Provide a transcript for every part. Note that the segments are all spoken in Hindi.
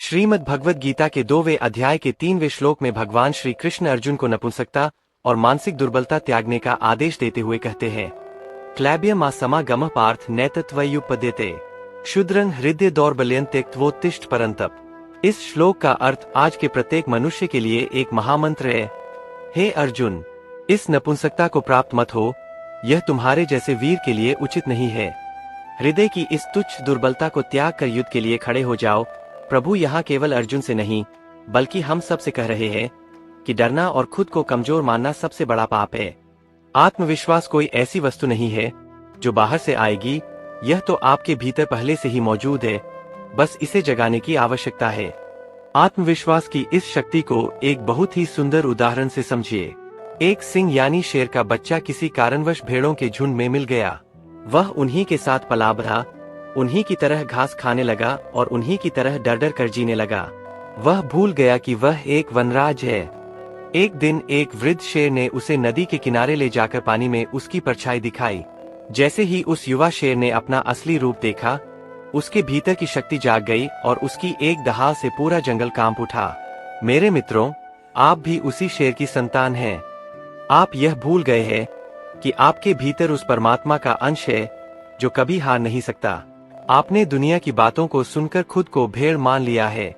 श्रीमद् भगवद गीता के 2वें अध्याय के 3वें श्लोक में भगवान श्री कृष्ण अर्जुन को नपुंसकता और मानसिक दुर्बलता त्यागने का आदेश देते हुए कहते हैं, क्लैब्य मा समागमः पार्थ नैतत्वयुपद्यते क्षुद्रं हृदय दौर्बल्यं त्यक्त्वोत्तिष्ठ परंतप। इस श्लोक का अर्थ आज के प्रत्येक मनुष्य के लिए एक महामंत्र है। हे अर्जुन, इस नपुंसकता को प्राप्त मत हो, यह तुम्हारे जैसे वीर के लिए उचित नहीं है। हृदय की इस तुच्छ दुर्बलता को त्याग कर युद्ध के लिए खड़े हो जाओ। प्रभु यहाँ केवल अर्जुन से नहीं बल्कि हम सब से कह रहे हैं कि डरना और खुद को कमजोर मानना सबसे बड़ा पाप है। आत्मविश्वास कोई ऐसी वस्तु नहीं है जो बाहर से आएगी, यह तो आपके भीतर पहले से ही मौजूद है, बस इसे जगाने की आवश्यकता है। आत्मविश्वास की इस शक्ति को एक बहुत ही सुंदर उदाहरण से समझिए। एक सिंह यानी शेर का बच्चा किसी कारणवश भेड़ों के झुंड में मिल गया। वह उन्हीं के साथ पला बढ़ा, उन्हीं की तरह घास खाने लगा और उन्हीं की तरह डर डर कर जीने लगा। वह भूल गया कि वह एक वनराज है। एक दिन एक वृद्ध शेर ने उसे नदी के किनारे ले जाकर पानी में उसकी परछाई दिखाई। जैसे ही उस युवा शेर ने अपना असली रूप देखा, उसके भीतर की शक्ति जाग गई और उसकी एक दहाड़ से पूरा जंगल कांप उठा। मेरे मित्रों, आप भी उसी शेर की संतान हैं। आप यह भूल गए हैं कि आपके भीतर उस परमात्मा का अंश है जो कभी हार नहीं सकता। आपने दुनिया की बातों को सुनकर खुद को भेड़ मान लिया है।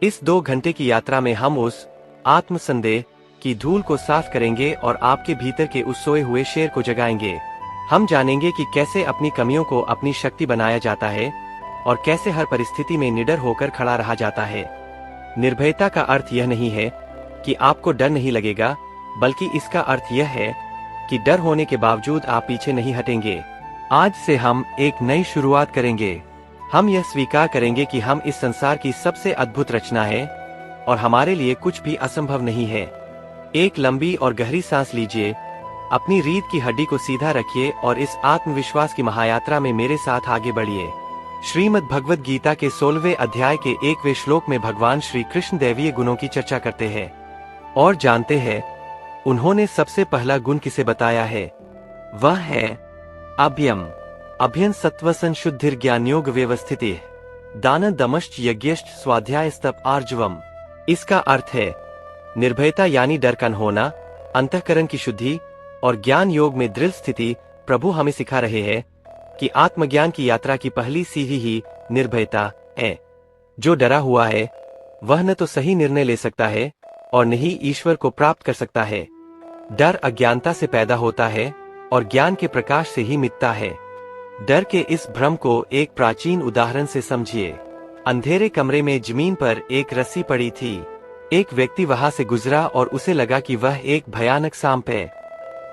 इस 2 घंटे की यात्रा में हम उस आत्मसंदेह की धूल को साफ करेंगे और आपके भीतर के उस सोए हुए शेर को जगाएंगे। हम जानेंगे कि कैसे अपनी कमियों को अपनी शक्ति बनाया जाता है और कैसे हर परिस्थिति में निडर होकर खड़ा रहा जाता है। निर्भयता का अर्थ यह नहीं है कि आपको डर नहीं लगेगा, बल्कि इसका अर्थ यह है कि डर होने के बावजूद आप पीछे नहीं हटेंगे। आज से हम एक नई शुरुआत करेंगे। हम यह स्वीकार करेंगे कि हम इस संसार की सबसे अद्भुत रचना है और हमारे लिए कुछ भी असंभव नहीं है। एक लंबी और गहरी सांस लीजिए, अपनी रीढ़ की हड्डी को सीधा रखिए और इस आत्मविश्वास की महायात्रा में मेरे साथ आगे बढ़िए। श्रीमद् भगवद गीता के 16वें अध्याय के 1वें श्लोक में भगवान श्री कृष्ण दैवीय गुणों की चर्चा करते हैं और जानते हैं उन्होंने सबसे पहला गुण किसे बताया है। वह है अभयम। अभयन सत्वसन शुद्धिर ज्ञान योग व्यवस्थिति दान दमश्च यज्ञश्च स्वाध्याय स्तप आर्जवम। इसका अर्थ है निर्भयता यानी डर का न होना, अंतःकरण की शुद्धि और ज्ञान योग में दृढ़ स्थिति। प्रभु हमें सिखा रहे हैं कि आत्मज्ञान की यात्रा की पहली सीढ़ी ही निर्भयता है। जो डरा हुआ है वह न तो सही निर्णय ले सकता है और न ही ईश्वर को प्राप्त कर सकता है। डर अज्ञानता से पैदा होता है और ज्ञान के प्रकाश से ही मिटता है। डर के इस भ्रम को एक प्राचीन उदाहरण से समझिए। अंधेरे कमरे में जमीन पर एक रस्सी पड़ी थी। एक व्यक्ति वहां से गुजरा और उसे लगा कि वह एक भयानक सांप है।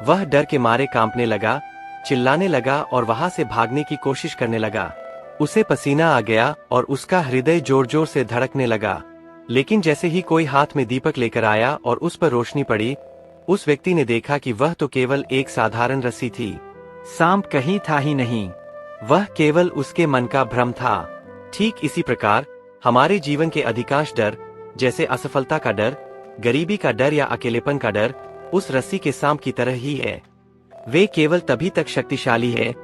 वह डर के मारे कांपने लगा, चिल्लाने लगा और वहां से भागने की कोशिश करने लगा। उसे पसीना आ गया और उसका हृदय जोर जोर से धड़कने लगा। लेकिन जैसे ही कोई हाथ में दीपक लेकर आया और उस पर रोशनी पड़ी, उस व्यक्ति ने देखा कि वह तो केवल एक साधारण रस्सी थी। सांप कहीं था ही नहीं, वह केवल उसके मन का भ्रम था। ठीक इसी प्रकार हमारे जीवन के अधिकांश डर, जैसे असफलता का डर, गरीबी का डर या अकेलेपन का डर, उस रस्सी के सांप की तरह ही है। वे केवल तभी तक शक्तिशाली है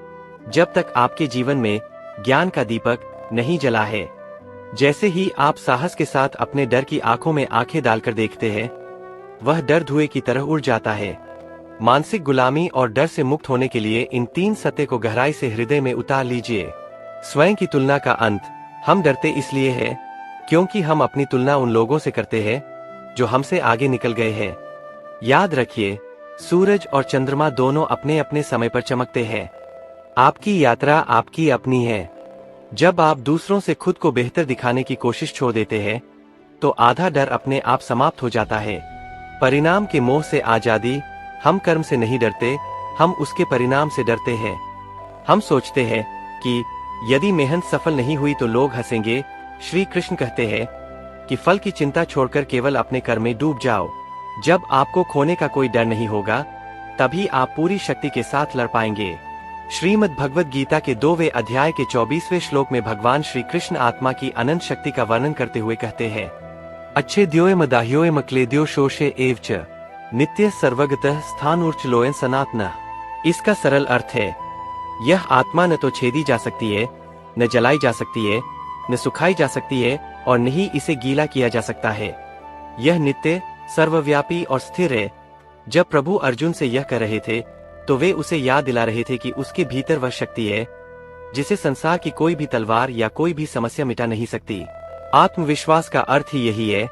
जब तक आपके जीवन में ज्ञान का दीपक नहीं जला है। जैसे ही आप साहस के साथ अपने डर की आंखों में आंखें डालकर देखते हैं, वह डर धुएं की तरह उड़ जाता है। मानसिक गुलामी और डर से मुक्त होने के लिए इन 3 सत्य को गहराई से हृदय में उतार लीजिए। स्वयं की तुलना का अंत। हम डरते इसलिए है क्योंकि हम अपनी तुलना उन लोगों से करते हैं जो हमसे आगे निकल गए हैं। याद रखिए, सूरज और चंद्रमा दोनों अपने अपने समय पर चमकते हैं। आपकी यात्रा आपकी अपनी है। जब आप दूसरों से खुद को बेहतर दिखाने की कोशिश छोड़ देते हैं, तो आधा डर अपने आप समाप्त हो जाता है। परिणाम के मोह से आजादी। हम कर्म से नहीं डरते, हम उसके परिणाम से डरते हैं। हम सोचते हैं कि यदि मेहनत सफल नहीं हुई तो लोग हंसेंगे। श्री कृष्ण कहते हैं कि फल की चिंता छोड़कर केवल अपने कर्म में डूब जाओ। जब आपको खोने का कोई डर नहीं होगा, तभी आप पूरी शक्ति के साथ लड़ पाएंगे। श्रीमद् भगवद गीता के 2वें अध्याय के 24वें श्लोक में भगवान श्री कृष्ण आत्मा की अनंत शक्ति का वर्णन करते हुए कहते हैं, अच्छे द्योय मदाह्योय मक्लेद्यो शोषे एवच नित्य सर्वगतः स्थानूर्चलोयन सनातनः। इसका सरल अर्थ है, यह आत्मा न तो छेदी जा सकती है, न जलाई जा सकती है, न सुखाई जा सकती है और नहीं इसे गीला किया जा सकता है। यह नित्य, सर्वव्यापी और स्थिर है। जब प्रभु अर्जुन से यह कह रहे थे तो वे उसे याद दिला रहे थे कि उसके भीतर वह शक्ति है जिसे संसार की कोई भी तलवार या कोई भी समस्या मिटा नहीं सकती। आत्मविश्वास का अर्थ ही यही है,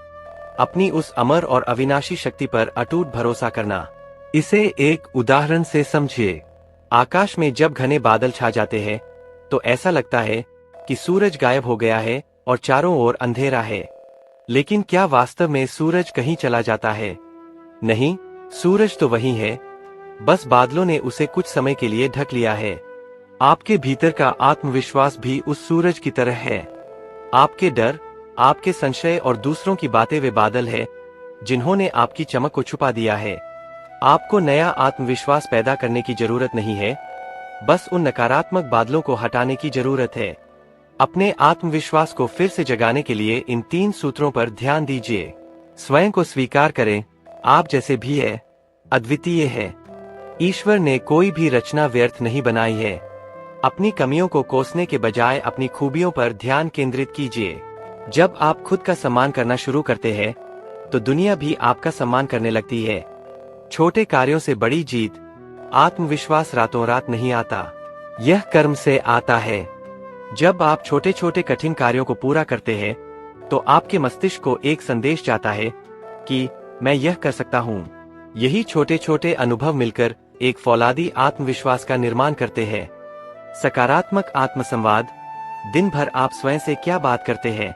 अपनी उस अमर और अविनाशी शक्ति पर अटूट भरोसा करना। इसे एक उदाहरण से समझिए। आकाश में जब घने बादल छा जाते हैं तो ऐसा लगता है कि सूरज गायब हो गया है और चारों ओर अंधेरा है। लेकिन क्या वास्तव में सूरज कहीं चला जाता है? नहीं, सूरज तो वही है, बस बादलों ने उसे कुछ समय के लिए ढक लिया है। आपके भीतर का आत्मविश्वास भी उस सूरज की तरह है। आपके डर, आपके संशय और दूसरों की बातें वे बादल है जिन्होंने आपकी चमक को छुपा दिया है। आपको नया आत्मविश्वास पैदा करने की जरूरत नहीं है, बस उन नकारात्मक बादलों को हटाने की जरूरत है। अपने आत्मविश्वास को फिर से जगाने के लिए इन 3 सूत्रों पर ध्यान दीजिए। स्वयं को स्वीकार करें, आप जैसे भी है, अद्वितीय है। ईश्वर ने कोई भी रचना व्यर्थ नहीं बनाई है। अपनी कमियों को कोसने के बजाय अपनी खूबियों पर ध्यान केंद्रित कीजिए। जब आप खुद का सम्मान करना शुरू करते हैं तो दुनिया भी आपका सम्मान करने लगती है। छोटे कार्यों से बड़ी जीत, आत्मविश्वास रातों रात नहीं आता, यह कर्म से आता है। जब आप छोटे छोटे कठिन कार्यों को पूरा करते हैं तो आपके मस्तिष्क को एक संदेश जाता है कि मैं यह कर सकता हूँ। यही छोटे छोटे अनुभव मिलकर एक फौलादी आत्मविश्वास का निर्माण करते हैं। सकारात्मक आत्मसंवाद। दिन भर आप स्वयं से क्या बात करते हैं?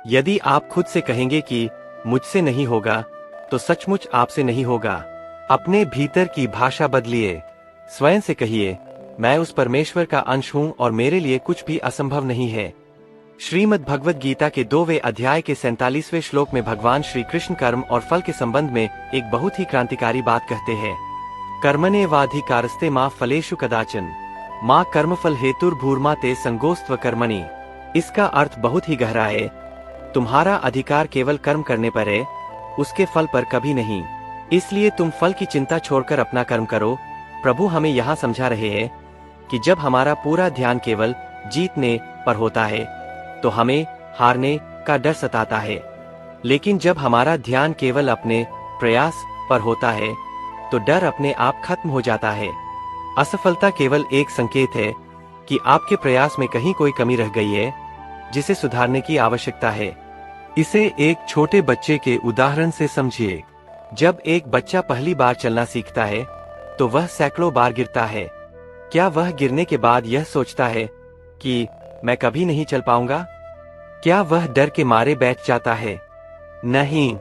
यदि आप खुद से कहेंगे कि मुझसे नहीं होगा, तो सचमुच आपसे नहीं होगा। अपने भीतर की भाषा बदलिए। स्वयं से कहिए, मैं उस परमेश्वर का अंश हूँ और मेरे लिए कुछ भी असंभव नहीं है। श्रीमद् भगवद गीता के 2वें अध्याय के 47वें श्लोक में भगवान श्री कृष्ण कर्म और फल के संबंध में एक बहुत ही क्रांतिकारी बात कहते हैं। कर्मण्येवाधिकारस्ते मा फलेषु कदाचन माँ कर्मफल हेतुर्भूर्मा ते संगोस्त्व कर्मणि। इसका अर्थ बहुत ही गहरा है। तुम्हारा अधिकार केवल कर्म करने पर है, उसके फल पर कभी नहीं। इसलिए तुम फल की चिंता छोड़कर अपना कर्म करो। प्रभु हमें यहाँ समझा रहे हैं कि जब हमारा पूरा ध्यान केवल जीतने पर होता है तो हमें हारने का डर सताता है। लेकिन जब हमारा ध्यान केवल अपने प्रयास पर होता है तो डर अपने आप खत्म हो जाता है। असफलता केवल एक संकेत है कि आपके प्रयास में कहीं कोई कमी रह गई है जिसे सुधारने की आवश्यकता है। इसे एक छोटे बच्चे के उदाहरण से समझिए। जब एक बच्चा पहली बार चलना सीखता है तो वह सैकड़ों बार गिरता है। क्या वह गिरने के बाद यह सोचता है कि मैं कभी नहीं चल पाऊंगा? क्या वह डर के मारे बैठ जाता है? नहीं,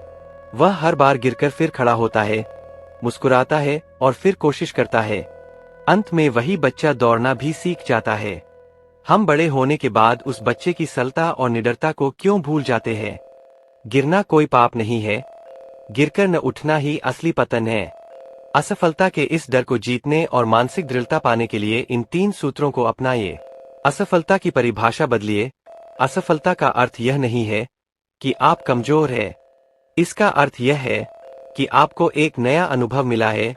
वह हर बार गिरकर फिर खड़ा होता है, मुस्कुराता है और फिर कोशिश करता है। अंत में वही बच्चा दौड़ना भी सीख जाता है। हम बड़े होने के बाद उस बच्चे की सरलता और निडरता को क्यों भूल जाते हैं? गिरना कोई पाप नहीं है, गिरकर न उठना ही असली पतन है। असफलता के इस डर को जीतने और मानसिक दृढ़ता पाने के लिए इन 3 सूत्रों को अपनाइए। असफलता की परिभाषा बदलिए। असफलता का अर्थ यह नहीं है कि आप कमजोर हैं। इसका अर्थ यह है कि आपको एक नया अनुभव मिला है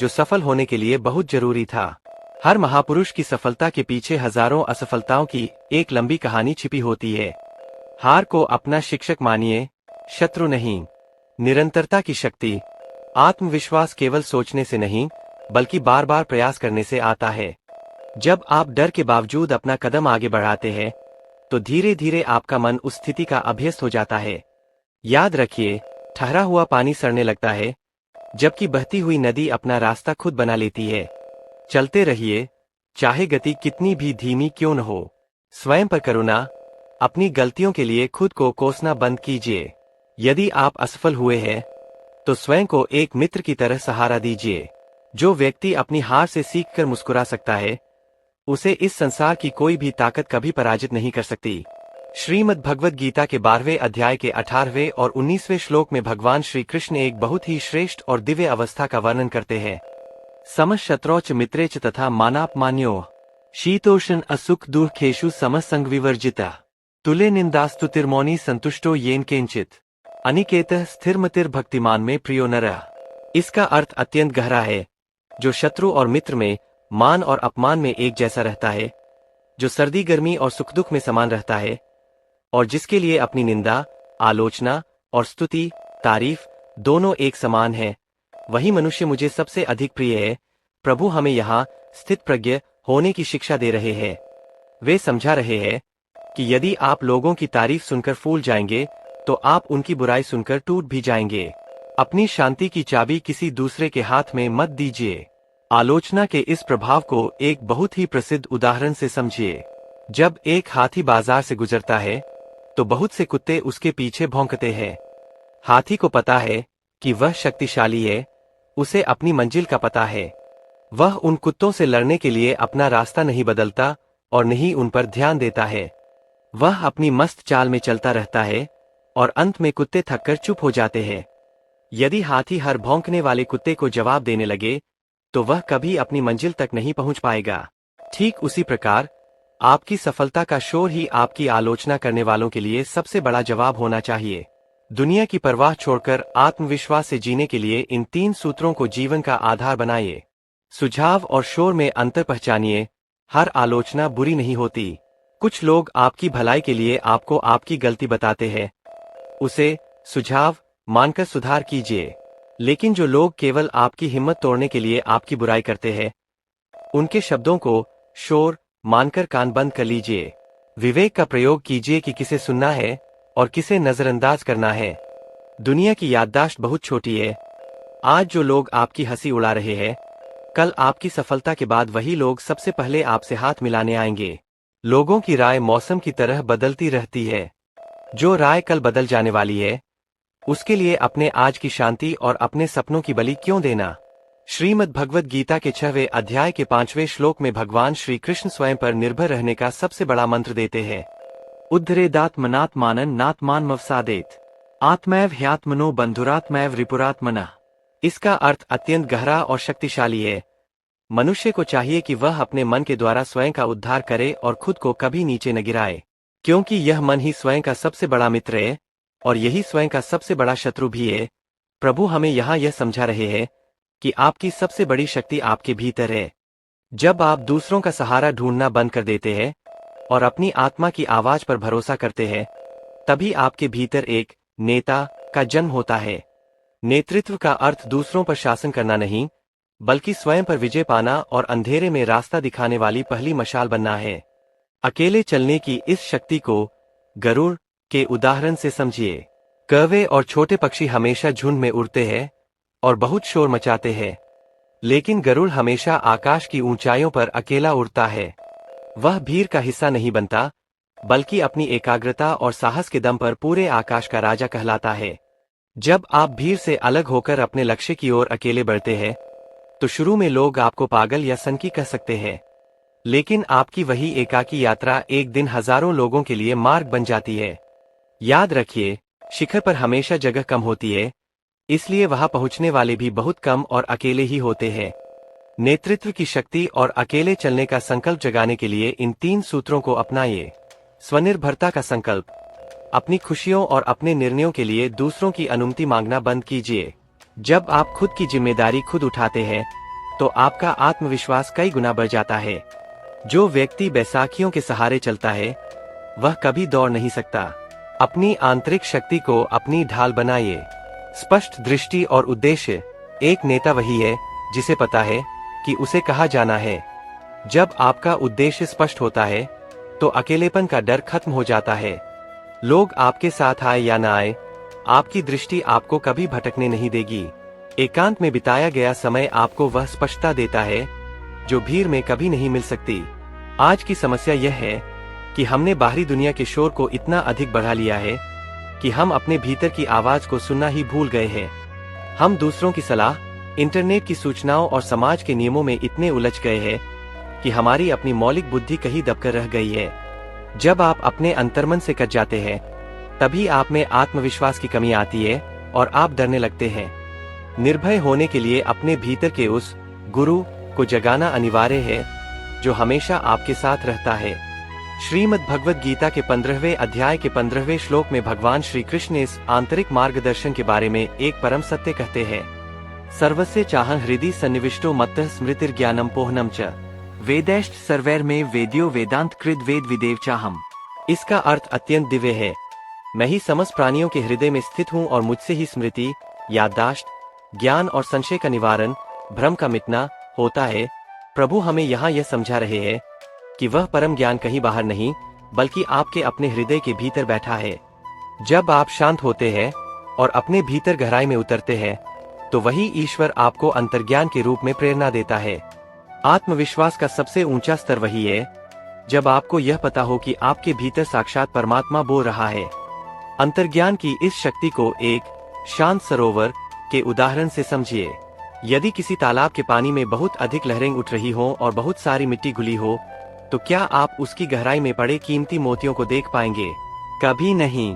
जो सफल होने के लिए बहुत जरूरी था। हर महापुरुष की सफलता के पीछे हजारों असफलताओं की एक लंबी कहानी छिपी होती है। हार को अपना शिक्षक मानिए, शत्रु नहीं। निरंतरता की शक्ति। आत्मविश्वास केवल सोचने से नहीं बल्कि बार बार प्रयास करने से आता है। जब आप डर के बावजूद अपना कदम आगे बढ़ाते हैं तो धीरे धीरे आपका मन उस स्थिति का अभ्यस्त हो जाता है। याद रखिए, ठहरा हुआ पानी सड़ने लगता है जबकि बहती हुई नदी अपना रास्ता खुद बना लेती है। चलते रहिए, चाहे गति कितनी भी धीमी क्यों न हो। स्वयं पर करुणा। अपनी गलतियों के लिए खुद को कोसना बंद कीजिए। यदि आप असफल हुए हैं तो स्वयं को एक मित्र की तरह सहारा दीजिए। जो व्यक्ति अपनी हार से सीखकर मुस्कुरा सकता है उसे इस संसार की कोई भी ताकत कभी पराजित नहीं कर सकती। श्रीमद् भगवद गीता के 12वें अध्याय के 18वें और 19वें श्लोक में भगवान श्री कृष्ण एक बहुत ही श्रेष्ठ और दिव्य अवस्था का वर्णन करते हैं। समशत्रौच मित्रेच तथा मानापमान्यो शीतोष्ण असुख दुर्खेषु समसंग विवर्जिता तुले निंदास्तुतिर्मौनी संतुष्टो येन केंचित अनिकेतः स्थिरमतिर भक्तिमान में प्रियो नरः। इसका अर्थ अत्यंत गहरा है। जो शत्रु और मित्र में, मान और अपमान में एक जैसा रहता है, जो सर्दी गर्मी और सुख दुख में समान रहता है, और जिसके लिए अपनी निंदा, आलोचना और स्तुति, तारीफ दोनों एक समान है, वही मनुष्य मुझे सबसे अधिक प्रिय है। प्रभु हमें यहाँ स्थित प्रज्ञ होने की शिक्षा दे रहे हैं। वे समझा रहे हैं कि यदि आप लोगों की तारीफ सुनकर फूल जाएंगे तो आप उनकी बुराई सुनकर टूट भी जाएंगे। अपनी शांति की चाबी किसी दूसरे के हाथ में मत दीजिए। आलोचना के इस प्रभाव को एक बहुत ही प्रसिद्ध उदाहरण से समझिए। जब एक हाथी बाजार से गुजरता है तो बहुत से कुत्ते उसके पीछे भौंकते हैं। हाथी को पता है कि वह शक्तिशाली है, उसे अपनी मंजिल का पता है। वह उन कुत्तों से लड़ने के लिए अपना रास्ता नहीं बदलता और नहीं उन पर ध्यान देता है। वह अपनी मस्त चाल में चलता रहता है और अंत में कुत्ते थककर चुप हो जाते हैं। यदि हाथी हर भौंकने वाले कुत्ते को जवाब देने लगे तो वह कभी अपनी मंजिल तक नहीं पहुंच पाएगा। ठीक उसी प्रकार आपकी सफलता का शोर ही आपकी आलोचना करने वालों के लिए सबसे बड़ा जवाब होना चाहिए। दुनिया की परवाह छोड़कर आत्मविश्वास से जीने के लिए इन 3 सूत्रों को जीवन का आधार बनाइए। सुझाव और शोर में अंतर पहचानिए। हर आलोचना बुरी नहीं होती। कुछ लोग आपकी भलाई के लिए आपको आपकी गलती बताते हैं, उसे सुझाव मानकर सुधार कीजिए। लेकिन जो लोग केवल आपकी हिम्मत तोड़ने के लिए आपकी बुराई करते हैं, उनके शब्दों को शोर मानकर कान बंद कर लीजिए। विवेक का प्रयोग कीजिए कि किसे सुनना है और किसे नजरअंदाज करना है। दुनिया की याददाश्त बहुत छोटी है। आज जो लोग आपकी हंसी उड़ा रहे हैं, कल आपकी सफलता के बाद वही लोग सबसे पहले आपसे हाथ मिलाने आएंगे। लोगों की राय मौसम की तरह बदलती रहती है। जो राय कल बदल जाने वाली है, उसके लिए अपने आज की शांति और अपने सपनों की बलि क्यों देना। श्रीमद् भगवद गीता के 6वें अध्याय के 5वें श्लोक में भगवान श्री कृष्ण स्वयं पर निर्भर रहने का सबसे बड़ा मंत्र देते हैं। उद्धरेदात्मनात्मानं नात्मानमवसादेत आत्मैव ह्यात्मनो बंधुरात्मैव रिपुरात्मनः। इसका अर्थ अत्यंत गहरा और शक्तिशाली है। मनुष्य को चाहिए कि वह अपने मन के द्वारा स्वयं का उद्धार करे और खुद को कभी नीचे न गिराए, क्योंकि यह मन ही स्वयं का सबसे बड़ा मित्र है और यही स्वयं का सबसे बड़ा शत्रु भी है। प्रभु हमें यहाँ यह समझा रहे हैं कि आपकी सबसे बड़ी शक्ति आपके भीतर है। जब आप दूसरों का सहारा ढूंढना बंद कर देते हैं और अपनी आत्मा की आवाज पर भरोसा करते हैं, तभी आपके भीतर एक नेता का जन्म होता है। नेतृत्व का अर्थ दूसरों पर शासन करना नहीं, बल्कि स्वयं पर विजय पाना और अंधेरे में रास्ता दिखाने वाली पहली मशाल बनना है। अकेले चलने की इस शक्ति को गरुड़ के उदाहरण से समझिए। कौवे और छोटे पक्षी हमेशा झुंड में उड़ते हैं और बहुत शोर मचाते हैं, लेकिन गरुड़ हमेशा आकाश की ऊंचाइयों पर अकेला उड़ता है। वह भीड़ का हिस्सा नहीं बनता, बल्कि अपनी एकाग्रता और साहस के दम पर पूरे आकाश का राजा कहलाता है। जब आप भीड़ से अलग होकर अपने लक्ष्य की ओर अकेले बढ़ते हैं, तो शुरू में लोग आपको पागल या सनकी कह सकते हैं, लेकिन आपकी वही एकाकी यात्रा एक दिन हजारों लोगों के लिए मार्ग बन जाती है। याद रखिए, शिखर पर हमेशा जगह कम होती है, इसलिए वहां पहुंचने वाले भी बहुत कम और अकेले ही होते हैं। नेतृत्व की शक्ति और अकेले चलने का संकल्प जगाने के लिए इन 3 सूत्रों को अपनाइए। स्वनिर्भरता का संकल्प। अपनी खुशियों और अपने निर्णयों के लिए दूसरों की अनुमति मांगना बंद कीजिए। जब आप खुद की जिम्मेदारी खुद उठाते हैं, तो आपका आत्मविश्वास कई गुना बढ़ जाता है। जो व्यक्ति बैसाखियों के सहारे चलता है, वह कभी दौड़ नहीं सकता। अपनी आंतरिक शक्ति को अपनी ढाल बनाइए। स्पष्ट दृष्टि और उद्देश्य। एक नेता वही है जिसे पता है कि उसे कहाँ जाना है। जब आपका उद्देश्य स्पष्ट होता है, तो अकेलेपन का डर खत्म हो जाता है। लोग आपके साथ आए या न आए, आपकी दृष्टि आपको कभी भटकने नहीं देगी। एकांत में बिताया गया समय आपको वह स्पष्टता देता है जो भीड़ में कभी नहीं मिल सकती। आज की समस्या यह है कि हमने बाहरी दुनिया के शोर को इतना अधिक बढ़ा लिया है कि हम अपने भीतर की आवाज को सुनना ही भूल गए हैं। हम दूसरों की सलाह, इंटरनेट की सूचनाओं और समाज के नियमों में इतने उलझ गए हैं कि हमारी अपनी मौलिक बुद्धि कहीं दबकर रह गई है। जब आप अपने अंतर्मन से कट जाते हैं, तभी आप में आत्मविश्वास की कमी आती है और आप डरने लगते हैं। निर्भय होने के लिए अपने भीतर के उस गुरु को जगाना अनिवार्य है जो हमेशा आपके साथ रहता है। श्रीमद् भगवद गीता के 15वें अध्याय के 15वें श्लोक में भगवान श्री कृष्ण इस आंतरिक मार्गदर्शन के बारे में एक परम सत्य कहते हैं। सर्वस्य चाहं हृदि सन्निविष्टो मत्तः स्मृतिर्ज्ञानम पोहनम च वेदैश्च सर्वैर्मे वेद्यो वेदांत कृद वेद विदेव चाहम। इसका अर्थ अत्यंत दिव्य है। मैं ही समस्त प्राणियों के हृदय में स्थित हूँ और मुझसे ही स्मृति, याददाश्त, ज्ञान और संशय का निवारण, भ्रम का मिटना होता है। प्रभु हमें यहाँ यह समझा रहे हैं कि वह परम ज्ञान कहीं बाहर नहीं, बल्कि आपके अपने हृदय के भीतर बैठा है। जब आप शांत होते हैं और अपने भीतर गहराई में उतरते हैं, तो वही ईश्वर आपको अंतर्ज्ञान के रूप में प्रेरणा देता है। आत्मविश्वास का सबसे ऊंचा स्तर वही है जब आपको यह पता हो कि आपके भीतर साक्षात परमात्मा बोल रहा है। अंतर्ज्ञान की इस शक्ति को एक शांत सरोवर के उदाहरण से समझिए। यदि किसी तालाब के पानी में बहुत अधिक लहरें उठ रही हो और बहुत सारी मिट्टी घुली हो, तो क्या आप उसकी गहराई में पड़े कीमती मोतियों को देख पाएंगे? कभी नहीं।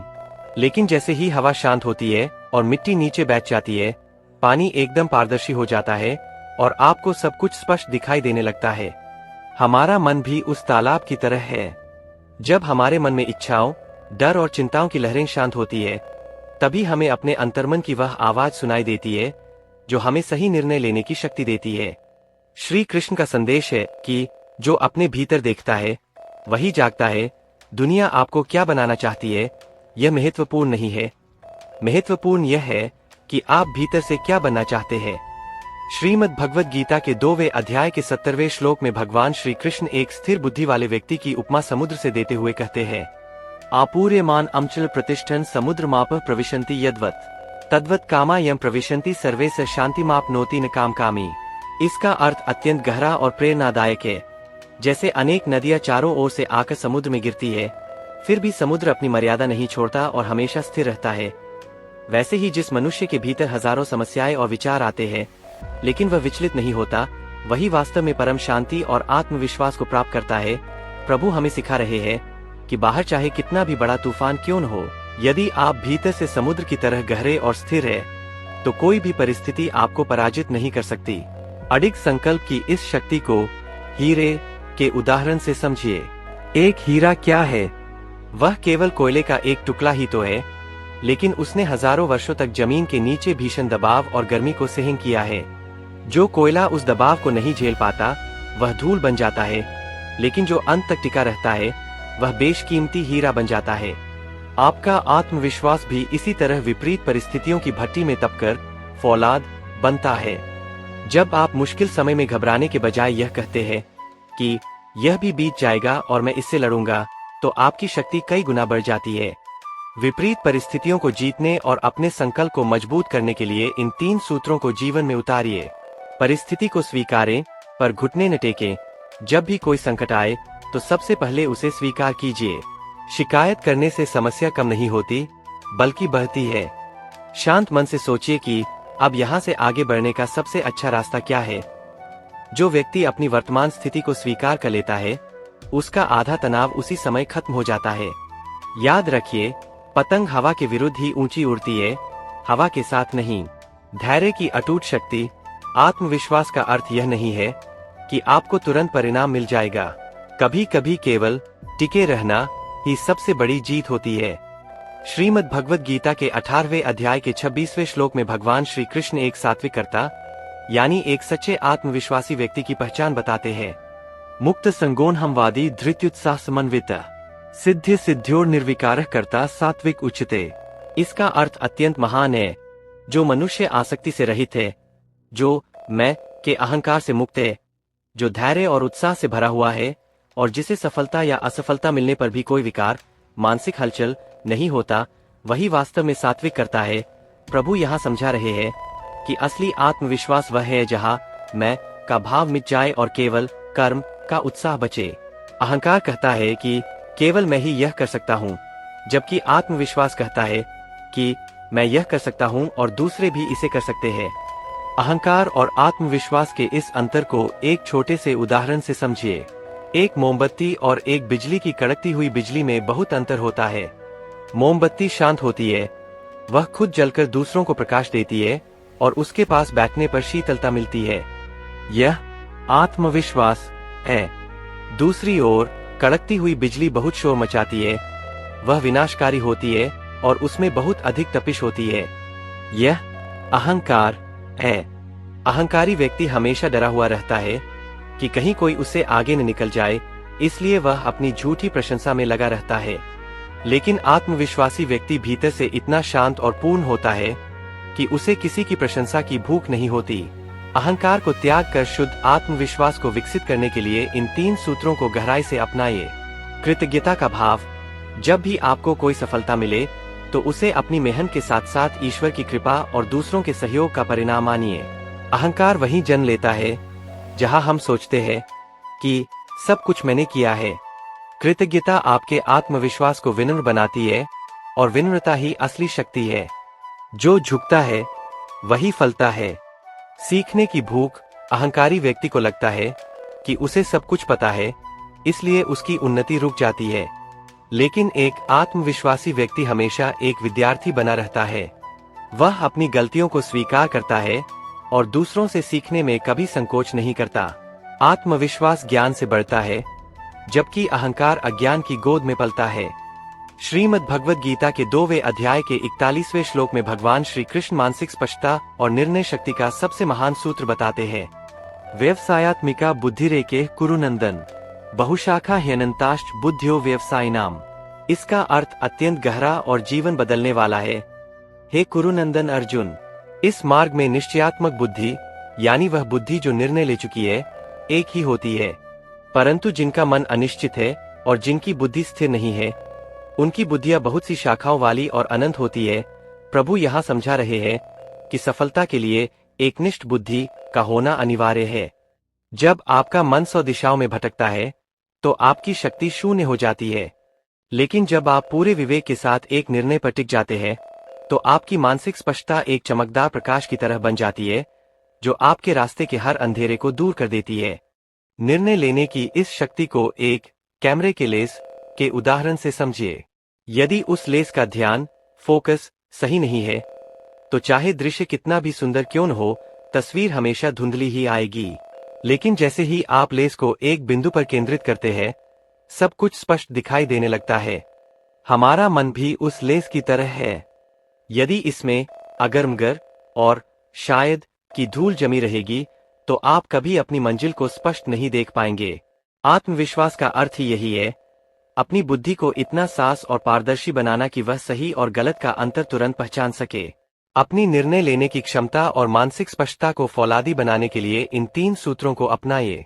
लेकिन जैसे ही हवा शांत होती है और मिट्टी नीचे बैठ जाती है, पानी एकदम पारदर्शी हो जाता है और आपको सब कुछ स्पष्ट दिखाई देने लगता है। हमारा मन भी उस तालाब की तरह है। जब हमारे मन में इच्छाओं, डर और चिंताओं की लहरें शांत होती है, तभी हमें अपने अंतर्मन की वह आवाज सुनाई देती है जो हमें सही निर्णय लेने की शक्ति देती है। श्री कृष्ण का संदेश है कि जो अपने भीतर देखता है वही जागता है। दुनिया आपको क्या बनाना चाहती है, यह महत्वपूर्ण नहीं है। महत्वपूर्ण यह है कि आप भीतर से क्या बनना चाहते हैं। श्रीमद् भगवद गीता के 2वें अध्याय के 70वें श्लोक में भगवान श्री कृष्ण एक स्थिर बुद्धि वाले व्यक्ति की उपमा समुद्र से देते हुए कहते हैं, आपूर्यमान अमचल प्रतिष्ठन समुद्र माप प्रविशन्ति यद्वत् तद्वत् कामा यम प्रविशन्ति सर्वे स शांति माप नोति न काम कामी। इसका अर्थ अत्यंत गहरा और प्रेरणादायक है। जैसे अनेक नदियां चारों ओर से आकर समुद्र में गिरती है, फिर भी समुद्र अपनी मर्यादा नहीं छोड़ता और हमेशा स्थिर रहता है, वैसे ही जिस मनुष्य के भीतर हजारों समस्याएं और विचार आते हैं, लेकिन वह विचलित नहीं होता, वही वास्तव में परम शांति और आत्मविश्वास को प्राप्त करता है। प्रभु हमें सिखा रहे हैं कि बाहर चाहे कितना भी बड़ा तूफान क्यों न हो, यदि आप भीतर से समुद्र की तरह गहरे और स्थिर है, तो कोई भी परिस्थिति आपको पराजित नहीं कर सकती। अडिग संकल्प की इस शक्ति को हीरे के उदाहरण से समझिए। एक हीरा क्या है? वह केवल कोयले का एक टुकड़ा ही तो है, लेकिन उसने हजारों वर्षों तक जमीन के नीचे भीषण दबाव और गर्मी को सहन किया है। जो कोयला उस दबाव को नहीं झेल पाता, वह धूल बन जाता है, लेकिन जो अंत तक टिका रहता है, वह बेशकीमती हीरा बन जाता है। आपका आत्मविश्वास भी इसी तरह विपरीत परिस्थितियों की भट्टी में तपकर फौलाद बनता है। जब आप मुश्किल समय में घबराने के बजाय यह कहते हैं कि यह भी बीत जाएगा और मैं इससे लड़ूंगा, तो आपकी शक्ति कई गुना बढ़ जाती है। विपरीत परिस्थितियों को जीतने और अपने संकल्प को मजबूत करने के लिए इन 3 सूत्रों को जीवन में उतारिए। परिस्थिति को स्वीकारें, पर घुटने न टेकें। जब भी कोई संकट आए, तो सबसे पहले उसे स्वीकार कीजिए। शिकायत करने से समस्या कम नहीं होती, बल्कि बढ़ती है। शांत मन से सोचिए कि अब यहाँ से आगे बढ़ने का सबसे अच्छा रास्ता क्या है। जो व्यक्ति अपनी वर्तमान स्थिति को स्वीकार कर लेता है, उसका आधा तनाव उसी समय खत्म हो जाता है। याद रखिए, पतंग हवा के विरुद्ध ही ऊंची उड़ती है, हवा के साथ नहीं। धैर्य की अटूट शक्ति। आत्मविश्वास का अर्थ यह नहीं है कि आपको तुरंत परिणाम मिल जाएगा। कभी कभी केवल टिके रहना ही सबसे बड़ी जीत होती है। श्रीमद् भगवद गीता के 18वें अध्याय के 26वें श्लोक में भगवान श्री कृष्ण एक सात्विकर्ता यानी एक सच्चे आत्मविश्वासी व्यक्ति की पहचान बताते हैं। मुक्त संगोन हमवादी धृत्युत्साह समन्वित सिद्ध सिद्ध्योर निर्विकारः कर्ता सात्विक उच्चते। इसका अर्थ अत्यंत महान है। जो मनुष्य आसक्ति से रहित है, जो मैं के अहंकार से मुक्त है, जो धैर्य और उत्साह से भरा हुआ है और जिसे सफलता या असफलता मिलने पर भी कोई विकार, मानसिक हलचल नहीं होता, वही वास्तव में सात्विक करता है। प्रभु यहाँ समझा रहे हैं कि असली आत्मविश्वास वह है जहाँ मैं का भाव मिट जाए और केवल कर्म का उत्साह बचे। अहंकार कहता है कि केवल मैं ही यह कर सकता हूँ, जबकि आत्मविश्वास कहता है कि मैं यह कर सकता हूँ और दूसरे भी इसे कर सकते हैं। अहंकार और आत्मविश्वास के इस अंतर को एक छोटे से उदाहरण से समझिए। एक मोमबत्ती और एक बिजली की कड़कती हुई बिजली में बहुत अंतर होता है। मोमबत्ती शांत होती है, वह खुद जलकर दूसरों को प्रकाश देती है और उसके पास बैठने पर शीतलता मिलती है। यह आत्मविश्वास है। दूसरी ओर कड़कती हुई बिजली बहुत शोर मचाती है, वह विनाशकारी होती है और उसमें बहुत अधिक तपिश होती है। यह अहंकार है। अहंकारी व्यक्ति हमेशा डरा हुआ रहता है कि कहीं कोई उससे आगे न निकल जाए, इसलिए वह अपनी झूठी प्रशंसा में लगा रहता है। लेकिन आत्मविश्वासी व्यक्ति भीतर से इतना शांत और पूर्ण होता है कि उसे किसी की प्रशंसा की भूख नहीं होती। अहंकार को त्याग कर शुद्ध आत्मविश्वास को विकसित करने के लिए इन 3 सूत्रों को गहराई से अपनाइए। कृतज्ञता का भाव। जब भी आपको कोई सफलता मिले तो उसे अपनी मेहनत के साथ साथ ईश्वर की कृपा और दूसरों के सहयोग का परिणाम मानिए। अहंकार वहीं जन्म लेता है जहां हम सोचते हैं कि सब कुछ मैंने किया है। कृतज्ञता आपके आत्मविश्वास को विनम्र बनाती है और विनम्रता ही असली शक्ति है। जो झुकता है वही फलता है। सीखने की भूख। अहंकारी व्यक्ति को लगता है कि उसे सब कुछ पता है, इसलिए उसकी उन्नति रुक जाती है। लेकिन एक आत्मविश्वासी व्यक्ति हमेशा एक विद्यार्थी बना रहता है। वह अपनी गलतियों को स्वीकार करता है और दूसरों से सीखने में कभी संकोच नहीं करता। आत्मविश्वास ज्ञान से बढ़ता है, जबकि अहंकार अज्ञान की गोद में पलता है। श्रीमद् भगवद गीता के 2वें अध्याय के 41वें श्लोक में भगवान श्री कृष्ण मानसिक स्पष्टता और निर्णय शक्ति का सबसे महान सूत्र बताते हैं। व्यवसायात्मिका बुद्धिरेके कुरुनंदन बहुशाखा ह्यनंताश्च बुद्धियो व्यवसायिनाम। इसका अर्थ अत्यंत गहरा और जीवन बदलने वाला है। हे कुरुनंदन अर्जुन, इस मार्ग में निश्चयात्मक बुद्धि यानी वह बुद्धि जो निर्णय ले चुकी है एक ही होती है, परंतु जिनका मन अनिश्चित है और जिनकी बुद्धि स्थिर नहीं है उनकी बुद्धियां बहुत सी शाखाओं वाली और अनंत होती है। प्रभु यहाँ समझा रहे हैं कि सफलता के लिए एकनिष्ठ बुद्धि का होना अनिवार्य है। जब आपका मन 100 दिशाओं में भटकता है तो आपकी शक्ति शून्य हो जाती है। लेकिन जब आप पूरे विवेक के साथ एक निर्णय पर टिक जाते हैं तो आपकी मानसिक स्पष्टता एक चमकदार प्रकाश की तरह बन जाती है जो आपके रास्ते के हर अंधेरे को दूर कर देती है। निर्णय लेने की इस शक्ति को एक कैमरे के लेंस के उदाहरण से समझिए। यदि उस लेंस का ध्यान फोकस सही नहीं है तो चाहे दृश्य कितना भी सुंदर क्यों न हो, तस्वीर हमेशा धुंधली ही आएगी। लेकिन जैसे ही आप लेंस को एक बिंदु पर केंद्रित करते हैं सब कुछ स्पष्ट दिखाई देने लगता है। हमारा मन भी उस लेंस की तरह है। यदि इसमें अगरमगर और शायद की धूल जमी रहेगी तो आप कभी अपनी मंजिल को स्पष्ट नहीं देख पाएंगे। आत्मविश्वास का अर्थ ही यही है, अपनी बुद्धि को इतना साफ और पारदर्शी बनाना कि वह सही और गलत का अंतर तुरंत पहचान सके। अपनी निर्णय लेने की क्षमता और मानसिक स्पष्टता को फौलादी बनाने के लिए इन 3 सूत्रों को अपनाइए।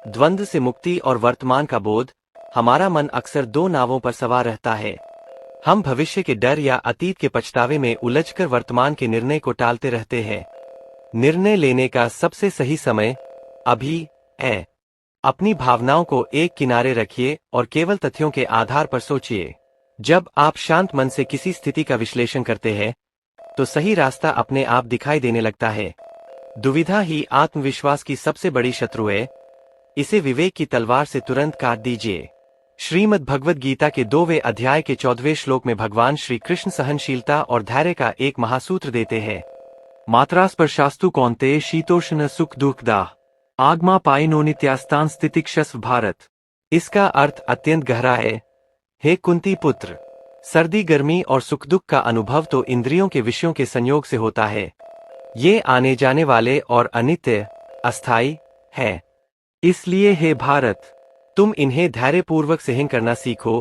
द्वंद्व से मुक्ति और वर्तमान का बोध। हमारा मन अक्सर 2 नावों पर सवार रहता है। हम भविष्य के डर या अतीत के पछतावे में उलझकर वर्तमान के निर्णय को टालते रहते हैं। निर्णय लेने का सबसे सही समय अभी है। अपनी भावनाओं को एक किनारे रखिए और केवल तथ्यों के आधार पर सोचिए। जब आप शांत मन से किसी स्थिति का विश्लेषण करते हैं तो सही रास्ता अपने आप दिखाई देने लगता है। दुविधा ही आत्मविश्वास की सबसे बड़ी शत्रु है। इसे विवेक की तलवार से तुरंत काट दीजिए। श्रीमद् भगवद गीता के 2वें अध्याय के 14वें श्लोक में भगवान श्री कृष्ण सहनशीलता और धैर्य का एक महासूत्र देते हैं। मात्रा स्पर्शास्तु कौन्तेय शीतोष्ण सुख दुखदा आगमा पाइनो नित्यास्तान स्थितिक्षस्व भारत। इसका अर्थ अत्यंत गहरा है। हे कुंती पुत्र, सर्दी गर्मी और सुख दुख का अनुभव तो इंद्रियों के विषयों के संयोग से होता है। ये आने जाने वाले और अनित्य अस्थायी है। इसलिए हे भारत, तुम इन्हें धैर्यपूर्वक सहन करना सीखो।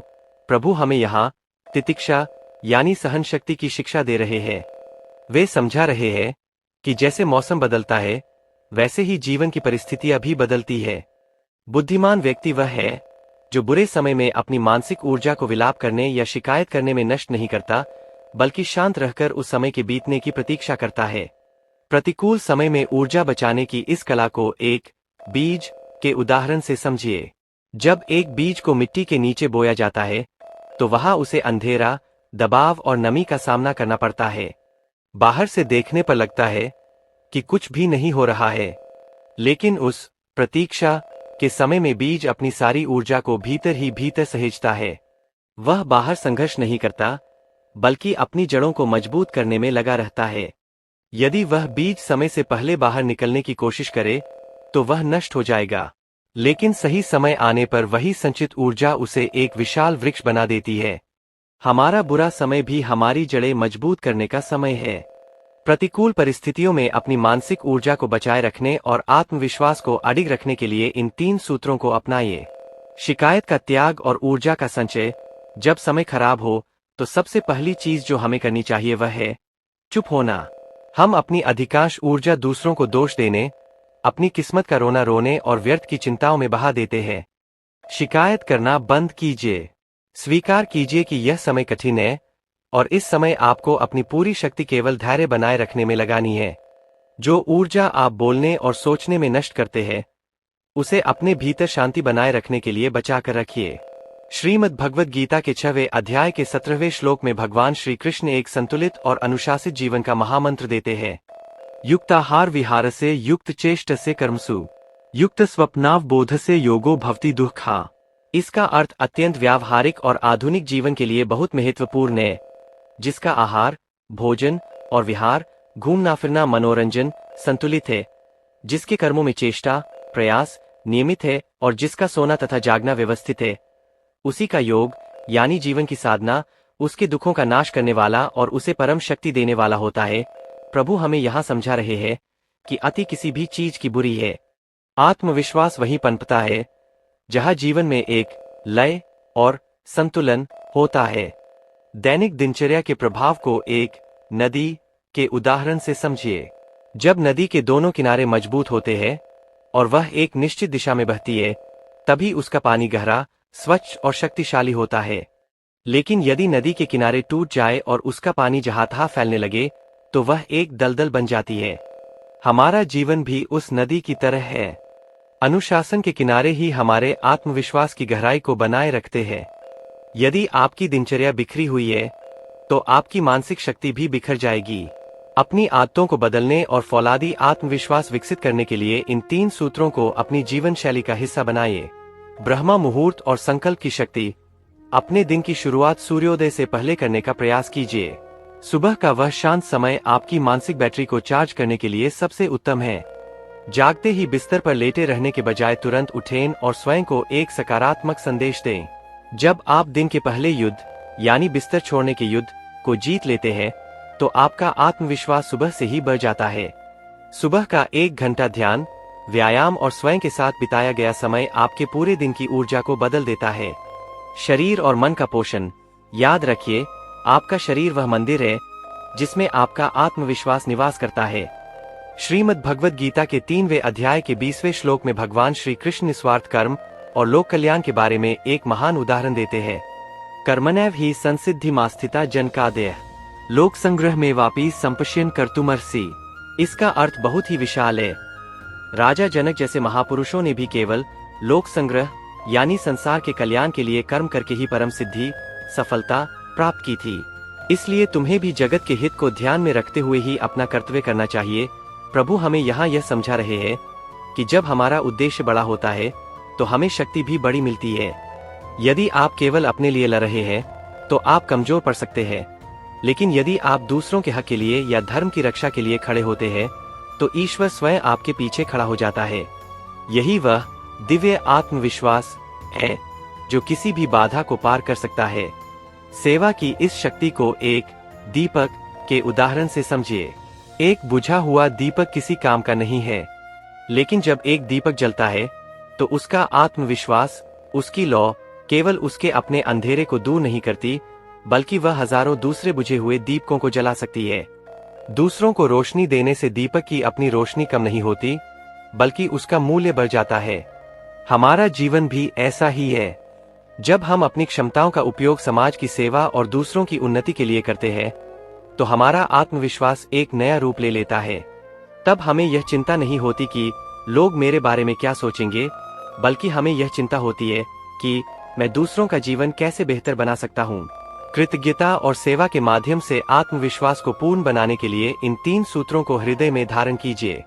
प्रभु हमें यहाँ तितिक्षा यानी सहन शक्ति की शिक्षा दे रहे हैं। वे समझा रहे हैं कि जैसे मौसम बदलता है वैसे ही जीवन की परिस्थितियां भी बदलती है। बुद्धिमान व्यक्ति वह है जो बुरे समय में अपनी मानसिक ऊर्जा को विलाप करने या शिकायत करने में नष्ट नहीं करता, बल्कि शांत रहकर उस समय के बीतने की प्रतीक्षा करता है। प्रतिकूल समय में ऊर्जा बचाने की इस कला को एक बीज के उदाहरण से समझिए। जब एक बीज को मिट्टी के नीचे बोया जाता है तो वहां उसे अंधेरा, दबाव और नमी का सामना करना पड़ता है। बाहर से देखने पर लगता है कि कुछ भी नहीं हो रहा है, लेकिन उस प्रतीक्षा के समय में बीज अपनी सारी ऊर्जा को भीतर ही भीतर सहेजता है। वह बाहर संघर्ष नहीं करता, बल्कि अपनी जड़ों को मजबूत करने में लगा रहता है। यदि वह बीज समय से पहले बाहर निकलने की कोशिश करे तो वह नष्ट हो जाएगा, लेकिन सही समय आने पर वही संचित ऊर्जा उसे एक विशाल वृक्ष बना देती है। हमारा बुरा समय भी हमारी जड़ें मजबूत करने का समय है। प्रतिकूल परिस्थितियों में अपनी मानसिक ऊर्जा को बचाए रखने और आत्मविश्वास को अडिग रखने के लिए इन 3 सूत्रों को अपनाइए। शिकायत का त्याग और ऊर्जा का संचय। जब समय खराब हो तो सबसे पहली चीज जो हमें करनी चाहिए वह है चुप होना। हम अपनी अधिकांश ऊर्जा दूसरों को दोष देने, अपनी किस्मत का रोना रोने और व्यर्थ की चिंताओं में बहा देते हैं। शिकायत करना बंद कीजिए। स्वीकार कीजिए कि यह समय कठिन है और इस समय आपको अपनी पूरी शक्ति केवल धैर्य बनाए रखने में लगानी है। जो ऊर्जा आप बोलने और सोचने में नष्ट करते हैं, उसे अपने भीतर शांति बनाए रखने के लिए बचाकर रखिए। श्रीमद् भगवद गीता के 6वें अध्याय के 17वें श्लोक में भगवान श्री कृष्ण एक संतुलित और अनुशासित जीवन का महामंत्र देते हैं। युक्ताहार विहार से युक्त चेष्ट से कर्मसु युक्त स्वप्नावबोध से योगो भवति दुःखा। इसका अर्थ अत्यंत व्यावहारिक और आधुनिक जीवन के लिए बहुत महत्वपूर्ण है, जिसका आहार, भोजन और विहार, घूमना फिरना, मनोरंजन संतुलित है, जिसके कर्मों में चेष्टा प्रयास नियमित है और जिसका सोना तथा जागना व्यवस्थित है। उसी का योग यानी जीवन की साधना उसके दुखों का नाश करने वाला और उसे परम शक्ति देने वाला होता है। प्रभु हमें यहाँ समझा रहे हैं कि अति किसी भी चीज की बुरी है। आत्मविश्वास वहीं पनपता है जहाँ जीवन में एक लय और संतुलन होता है। दैनिक दिनचर्या के प्रभाव को एक नदी के उदाहरण से समझिए। जब नदी के दोनों किनारे मजबूत होते हैं और वह एक निश्चित दिशा में बहती है, तभी उसका पानी गहरा, स्वच्छ और शक्तिशाली होता है। लेकिन यदि नदी के किनारे टूट जाए और उसका पानी जहाँ तहाँ फैलने लगे, तो वह एक दलदल बन जाती है। हमारा जीवन भी उस नदी की तरह है। अनुशासन के किनारे ही हमारे आत्मविश्वास की गहराई को बनाए रखते हैं। यदि आपकी दिनचर्या बिखरी हुई है, तो आपकी मानसिक शक्ति भी बिखर जाएगी। अपनी आदतों को बदलने और फौलादी आत्मविश्वास विकसित करने के लिए इन 3 सूत्रों को अपनी जीवन शैली का हिस्सा बनाइए। ब्रह्मा मुहूर्त और संकल्प की शक्ति। अपने दिन की शुरुआत सूर्योदय से पहले करने का प्रयास कीजिए। सुबह का वह शांत समय आपकी मानसिक बैटरी को चार्ज करने के लिए सबसे उत्तम है। जागते ही बिस्तर पर लेटे रहने के बजाय तुरंत उठें और स्वयं को एक सकारात्मक संदेश दें। जब आप दिन के पहले युद्ध यानी बिस्तर छोड़ने के युद्ध को जीत लेते हैं, तो आपका आत्मविश्वास सुबह से ही बढ़ जाता है। सुबह का 1 घंटा ध्यान, व्यायाम और स्वयं के साथ बिताया गया समय आपके पूरे दिन की ऊर्जा को बदल देता है। शरीर और मन का पोषण। याद रखिए, आपका शरीर वह मंदिर है जिसमें आपका आत्मविश्वास निवास करता है। श्रीमद् भगवद गीता के 3वें अध्याय के 20वें श्लोक में भगवान श्री कृष्ण निस्वार्थ कर्म और लोक कल्याण के बारे में एक महान उदाहरण देते हैं। कर्मणैव ही संसिद्धि मास्थिता जनकादय लोक संग्रह में वापी संपश्यन कर्तुमर्षि। इसका अर्थ बहुत ही विशाल है। राजा जनक जैसे महापुरुषों ने भी केवल लोक संग्रह यानी संसार के कल्याण के लिए कर्म करके ही परम सिद्धि सफलता प्राप्त की थी। इसलिए तुम्हें भी जगत के हित को ध्यान में रखते हुए ही अपना कर्तव्य करना चाहिए। प्रभु हमें यहाँ यह समझा रहे हैं कि जब हमारा उद्देश्य बड़ा होता है तो हमें शक्ति भी बड़ी मिलती है। यदि आप केवल अपने लिए लड़ रहे हैं तो आप कमजोर पड़ सकते हैं, लेकिन यदि आप दूसरों के हक के लिए या धर्म की रक्षा के लिए खड़े होते हैं तो ईश्वर स्वयं आपके पीछे खड़ा हो जाता है। यही वह दिव्य आत्मविश्वास है जो किसी भी बाधा को पार कर सकता है। सेवा की इस शक्ति को एक दीपक के उदाहरण से समझिए। एक बुझा हुआ दीपक किसी काम का नहीं है, लेकिन जब एक दीपक जलता है तो उसका आत्मविश्वास, उसकी लौ केवल उसके अपने अंधेरे को दूर नहीं करती, बल्कि वह हजारों दूसरे बुझे हुए दीपकों को जला सकती है। दूसरों को रोशनी देने से दीपक की अपनी रोशनी कम नहीं होती, बल्कि उसका मूल्य बढ़ जाता है। हमारा जीवन भी ऐसा ही है। जब हम अपनी क्षमताओं का उपयोग समाज की सेवा और दूसरों की उन्नति के लिए करते हैं, तो हमारा आत्मविश्वास एक नया रूप ले लेता है। तब हमें यह चिंता नहीं होती कि लोग मेरे बारे में क्या सोचेंगे, बल्कि हमें यह चिंता होती है कि मैं दूसरों का जीवन कैसे बेहतर बना सकता हूँ। कृतज्ञता और सेवा के माध्यम से आत्मविश्वास को पूर्ण बनाने के लिए इन 3 सूत्रों को हृदय में धारण कीजिए।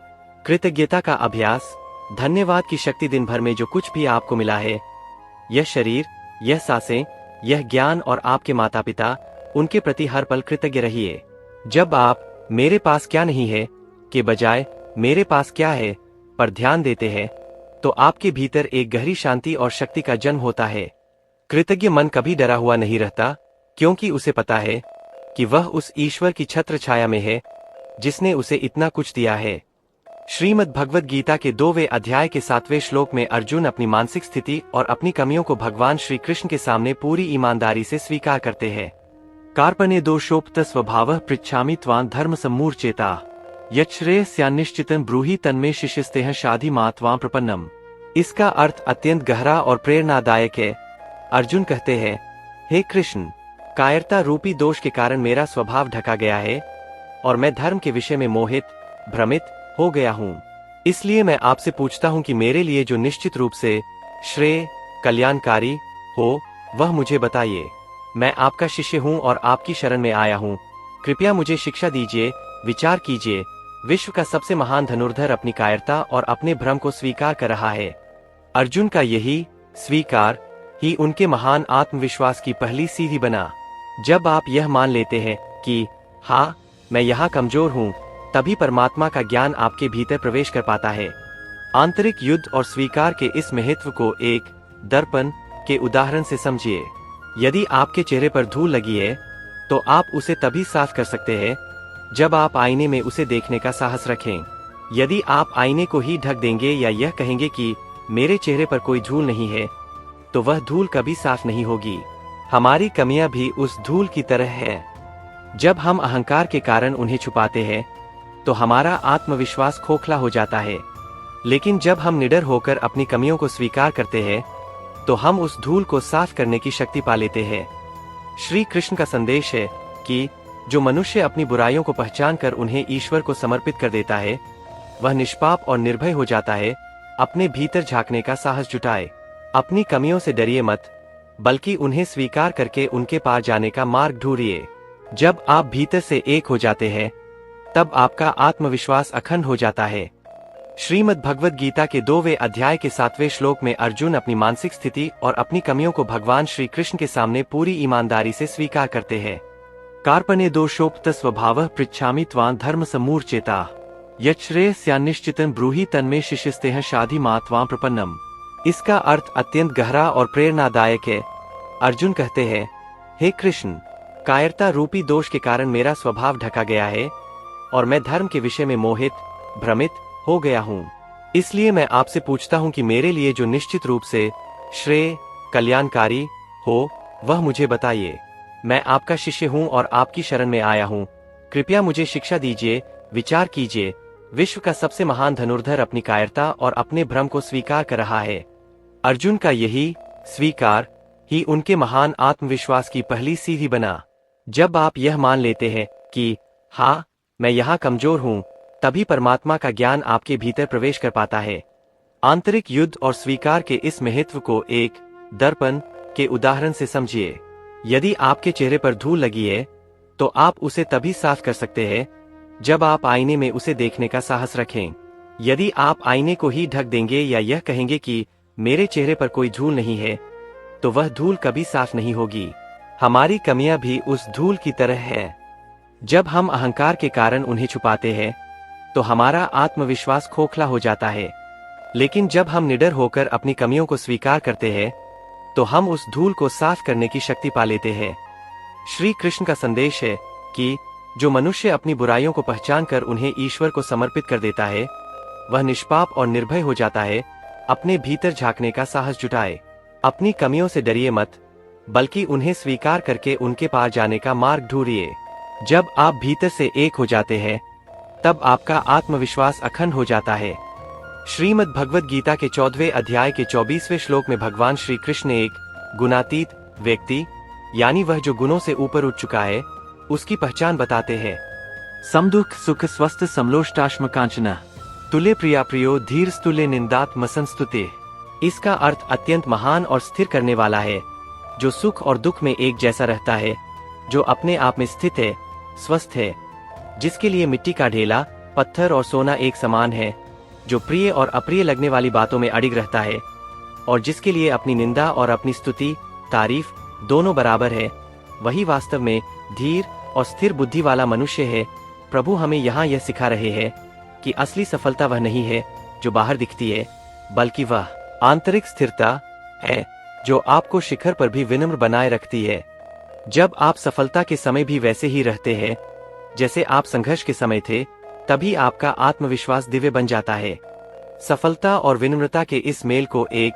कृतज्ञता का अभ्यास। धन्यवाद की शक्ति। दिन भर में जो कुछ भी आपको मिला है, यह शरीर, यह सांसें, यह ज्ञान और आपके माता पिता, उनके प्रति हर पल कृतज्ञ रहिए। जब आप मेरे पास क्या नहीं है के बजाय मेरे पास क्या है पर ध्यान देते हैं, तो आपके भीतर एक गहरी शांति और शक्ति का जन्म होता है। कृतज्ञ मन कभी डरा हुआ नहीं रहता, क्योंकि उसे पता है कि वह उस ईश्वर की छत्र छाया में है जिसने उसे इतना कुछ दिया है। श्रीमद् भगवद गीता के 2वें अध्याय के 7वें श्लोक में अर्जुन अपनी मानसिक स्थिति और अपनी कमियों को भगवान श्री कृष्ण के सामने पूरी ईमानदारी से स्वीकार करते हैं। कार्पण्य दोषोक्त स्वभावः पृच्छामि त्वां धर्म सम्मूर्छेता यच्छ्रेयस्यान्निश्चितं ब्रूहि तन्मे शिष्यस्तेह शाधि मा त्वां प्रपन्नम। इसका अर्थ अत्यंत गहरा और प्रेरणादायक है। अर्जुन कहते हैं, हे कृष्ण, कायरता रूपी दोष के कारण मेरा स्वभाव ढका गया है और मैं धर्म के विषय में मोहित भ्रमित हो गया हूँ। इसलिए मैं आपसे पूछता हूँ कि मेरे लिए जो निश्चित रूप से श्रेय कल्याणकारी हो वह मुझे बताइए। मैं आपका शिष्य हूँ और आपकी शरण में आया हूँ। कृपया मुझे शिक्षा दीजिए, विचार कीजिए। विश्व का सबसे महान धनुर्धर अपनी कायरता और अपने भ्रम को स्वीकार कर रहा है। अर्जुन का यही स्वीकार ही उनके महान आत्मविश्वास की पहली सीढ़ी बना। जब आप यह मान लेते हैं कि हाँ, मैं यहाँ कमजोर हूँ, तभी परमात्मा का ज्ञान आपके भीतर प्रवेश कर पाता है। आंतरिक युद्ध और स्वीकार के इस महत्व को एक दर्पण के उदाहरण से समझिए। यदि आपके चेहरे पर धूल लगी है तो आप उसे तभी साफ कर सकते हैं जब आप आईने में उसे देखने का साहस रखें। यदि आप आईने को ही ढक देंगे या यह कहेंगे कि मेरे चेहरे पर कोई धूल नहीं है, तो वह धूल कभी साफ नहीं होगी। हमारी कमियां भी उस धूल की तरह है। जब हम अहंकार के कारण उन्हें छुपाते हैं तो हमारा आत्मविश्वास खोखला हो जाता है। लेकिन जब हम निडर होकर अपनी कमियों को स्वीकार करते हैं तो हम उस धूल को साफ करने की शक्ति पा लेते हैं। श्री कृष्ण का संदेश है कि जो मनुष्य अपनी बुराइयों को पहचान कर उन्हें ईश्वर को समर्पित कर देता है, वह निष्पाप और निर्भय हो जाता है। अपने भीतर झांकने का साहस जुटाए। अपनी कमियों से डरिए मत, बल्कि उन्हें स्वीकार करके उनके पार जाने का मार्ग ढूंढिए। जब आप भीतर से एक हो जाते हैं तब आपका आत्मविश्वास अखंड हो जाता है। श्रीमद् भगवद गीता के 2वें अध्याय के 7वें श्लोक में अर्जुन अपनी मानसिक स्थिति और अपनी कमियों को भगवान श्री कृष्ण के सामने पूरी ईमानदारी से स्वीकार करते हैं। कार्पण्य दोषोक्त स्वभावः पृच्छामि त्वां धर्म सम्मूर्छेता यच्छ्रेयस्यान्निश्चितं ब्रूहि तन्मे शिष्यस्तेह शाधि मा त्वां प्रपन्नम। इसका अर्थ अत्यंत गहरा और प्रेरणादायक है। अर्जुन कहते हैं, हे कृष्ण, कायरता रूपी दोष के कारण मेरा स्वभाव ढका गया है और मैं धर्म के विषय में मोहित भ्रमित हो गया हूँ। इसलिए मैं आपसे पूछता हूँ कि मेरे लिए जो निश्चित रूप से श्रेय कल्याणकारी हो वह मुझे बताइए। मैं आपका शिष्य हूँ और आपकी शरण में आया हूँ। कृपया मुझे शिक्षा दीजिए, विचार कीजिए। विश्व का सबसे महान धनुर्धर अपनी कायरता और अपने भ्रम को स्वीकार कर रहा है। अर्जुन का यही स्वीकार ही उनके महान आत्मविश्वास की पहली सीढ़ी बना। जब आप यह मान लेते हैं कि हाँ, मैं यहाँ कमजोर हूँ, तभी परमात्मा का ज्ञान आपके भीतर प्रवेश कर पाता है। आंतरिक युद्ध और स्वीकार के इस महत्व को एक दर्पण के उदाहरण से समझिए। यदि आपके चेहरे पर धूल लगी है तो आप उसे तभी साफ कर सकते हैं जब आप आईने में उसे देखने का साहस रखें। यदि आप आईने को ही ढक देंगे या यह कहेंगे कि मेरे चेहरे पर कोई धूल नहीं है, तो वह धूल कभी साफ नहीं होगी। हमारी कमियां भी उस धूल की तरह है। जब हम अहंकार के कारण उन्हें छुपाते हैं तो हमारा आत्मविश्वास खोखला हो जाता है। लेकिन जब हम निडर होकर अपनी कमियों को स्वीकार करते हैं तो हम उस धूल को साफ करने की शक्ति पा लेते हैं। श्री कृष्ण का संदेश है कि जो मनुष्य अपनी बुराइयों को पहचान कर उन्हें ईश्वर को समर्पित कर देता है, वह निष्पाप और निर्भय हो जाता है। अपने भीतर झांकने का साहस जुटाए। अपनी कमियों से डरिए मत, बल्कि उन्हें स्वीकार करके उनके पार जाने का मार्ग ढूंढिए। जब आप भीतर से एक हो जाते हैं तब आपका आत्मविश्वास अखंड हो जाता है। श्रीमद् भगवद गीता के 14वें अध्याय के 24वें श्लोक में भगवान श्री कृष्ण ने एक गुणातीत व्यक्ति, यानी वह जो गुणों से ऊपर उठ चुका है, उसकी पहचान बताते हैं। समदुख सुख स्वस्थ समलोष्टाश्म कांचना तुल्य प्रिया प्रियो धीर स्तुल्य निंदात्म संस्तुते। इसका अर्थ अत्यंत महान और स्थिर करने वाला है, जो सुख और दुख में एक जैसा रहता है, जो अपने आप में स्थित है, स्वस्थ है, जिसके लिए मिट्टी का ढेला, पत्थर और सोना एक समान है, जो प्रिय और अप्रिय लगने वाली बातों में अड़िग रहता है, और जिसके लिए अपनी निंदा और अपनी स्तुति तारीफ दोनों बराबर है, वही वास्तव में धीर और स्थिर बुद्धि वाला मनुष्य है। प्रभु हमें यहाँ यह सिखा रहे हैं कि असली सफलता वह नहीं है जो बाहर दिखती है, बल्कि वह आंतरिक स्थिरता है जो आपको शिखर पर भी विनम्र बनाए रखती है। जब आप सफलता के समय भी वैसे ही रहते हैं जैसे आप संघर्ष के समय थे, तभी आपका आत्मविश्वास दिव्य बन जाता है। सफलता और विनम्रता के इस मेल को एक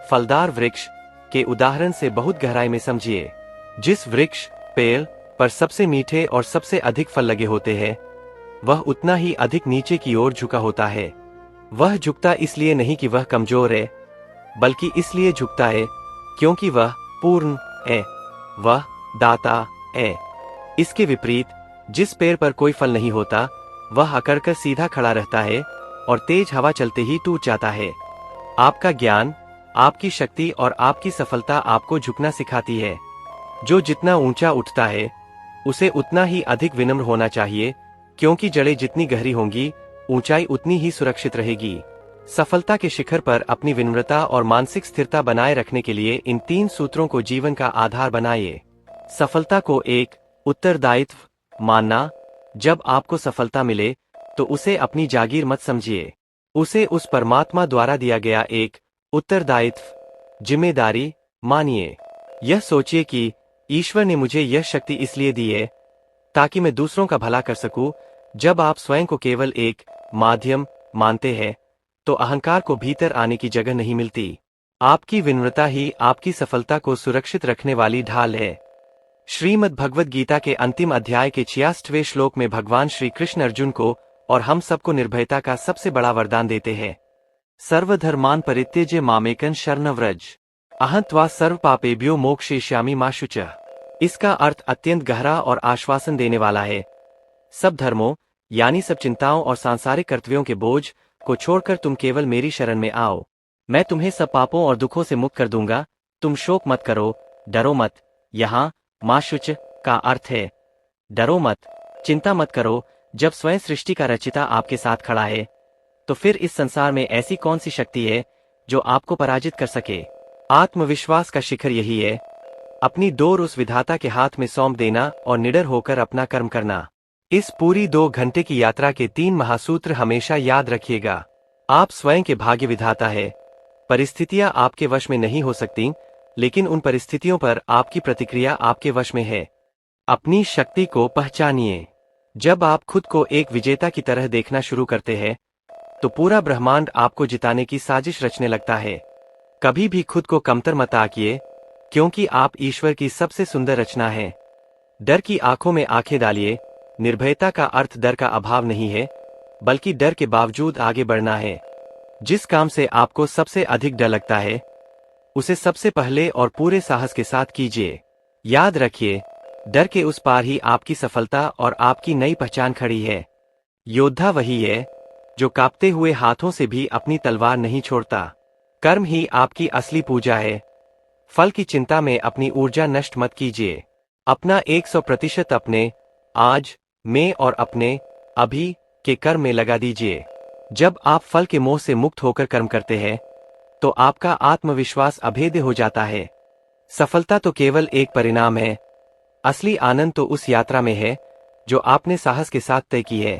फलदार वृक्ष के उदाहरण से बहुत गहराई में समझिए। जिस वृक्ष पेड़ पर सबसे मीठे और सबसे अधिक फल लगे होते हैं, वह उतना ही अधिक नीचे की ओर झुका होता है। वह झुकता इसलिए नहीं कि वह कमजोर है, बल्कि इसलिए झुकता है क्योंकि वह पूर्ण है, वह दाता है। इसके विपरीत जिस पेड़ पर कोई फल नहीं होता, वह अकड़कर सीधा खड़ा रहता है और तेज हवा चलते ही टूट जाता है। आपका ज्ञान, आपकी शक्ति और आपकी सफलता आपको झुकना सिखाती है। जो जितना ऊंचा उठता है, उसे उतना ही अधिक विनम्र होना चाहिए, क्योंकि जड़ें जितनी गहरी होंगी, ऊंचाई उतनी ही सुरक्षित रहेगी। सफलता के शिखर पर अपनी विनम्रता और मानसिक स्थिरता बनाए रखने के लिए इन 3 सूत्रों को जीवन का आधार बनाइए। सफलता को एक उत्तरदायित्व मानना। जब आपको सफलता मिले तो उसे अपनी जागीर मत समझिए, उसे उस परमात्मा द्वारा दिया गया एक उत्तरदायित्व, जिम्मेदारी मानिए। यह सोचिए कि ईश्वर ने मुझे यह शक्ति इसलिए दी है ताकि मैं दूसरों का भला कर सकूं। जब आप स्वयं को केवल एक माध्यम मानते हैं, तो अहंकार को भीतर आने की जगह नहीं मिलती। आपकी विनम्रता ही आपकी सफलता को सुरक्षित रखने वाली ढाल है। श्रीमद् भगवद गीता के अंतिम अध्याय के 66वें श्लोक में भगवान श्री कृष्ण अर्जुन को और हम सबको निर्भयता का सबसे बड़ा वरदान देते हैं। सर्वधर्मान् परित्यज्य मामेकं शरणं व्रज, अहं त्वा सर्व पापेभ्यो मोक्षयिष्यामि मा शुचः। इसका अर्थ अत्यंत गहरा और आश्वासन देने वाला है। सब धर्मों यानी सब चिंताओं और सांसारिक कर्तव्यों के बोझ को छोड़कर तुम केवल मेरी शरण में आओ। मैं तुम्हें सब पापों और दुखों से मुक्त कर दूंगा। तुम शोक मत करो, डरो मत। यहाँ मा शुच का अर्थ है डरो मत, चिंता मत करो। जब स्वयं सृष्टि का रचिता आपके साथ खड़ा है, तो फिर इस संसार में ऐसी कौन सी शक्ति है जो आपको पराजित कर सके। आत्मविश्वास का शिखर यही है, अपनी डोर उस विधाता के हाथ में सौंप देना और निडर होकर अपना कर्म करना। इस पूरी 2 घंटे की यात्रा के 3 महासूत्र हमेशा याद रखिएगा। आप स्वयं के भाग्य विधाता है। परिस्थितियां आपके वश में नहीं हो सकती, लेकिन उन परिस्थितियों पर आपकी प्रतिक्रिया आपके वश में है। अपनी शक्ति को पहचानिए। जब आप खुद को एक विजेता की तरह देखना शुरू करते हैं, तो पूरा ब्रह्मांड आपको जिताने की साजिश रचने लगता है। कभी भी खुद को कमतर मत आंकिए, क्योंकि आप ईश्वर की सबसे सुंदर रचना है। डर की आंखों में आंखें डालिए। निर्भयता का अर्थ डर का अभाव नहीं है, बल्कि डर के बावजूद आगे बढ़ना है। जिस काम से आपको सबसे अधिक डर लगता है, उसे सबसे पहले और पूरे साहस के साथ कीजिए। याद रखिए, डर के उस पार ही आपकी सफलता और आपकी नई पहचान खड़ी है। योद्धा वही है जो कांपते हुए हाथों से भी अपनी तलवार नहीं छोड़ता। कर्म ही आपकी असली पूजा है। फल की चिंता में अपनी ऊर्जा नष्ट मत कीजिए। अपना 100% अपने आज में और अपने अभी के कर्म में लगा दीजिए। जब आप फल के मोह से मुक्त होकर कर्म करते हैं, तो आपका आत्मविश्वास अभेद्य हो जाता है। सफलता तो केवल एक परिणाम है, असली आनंद तो उस यात्रा में है जो आपने साहस के साथ तय की है।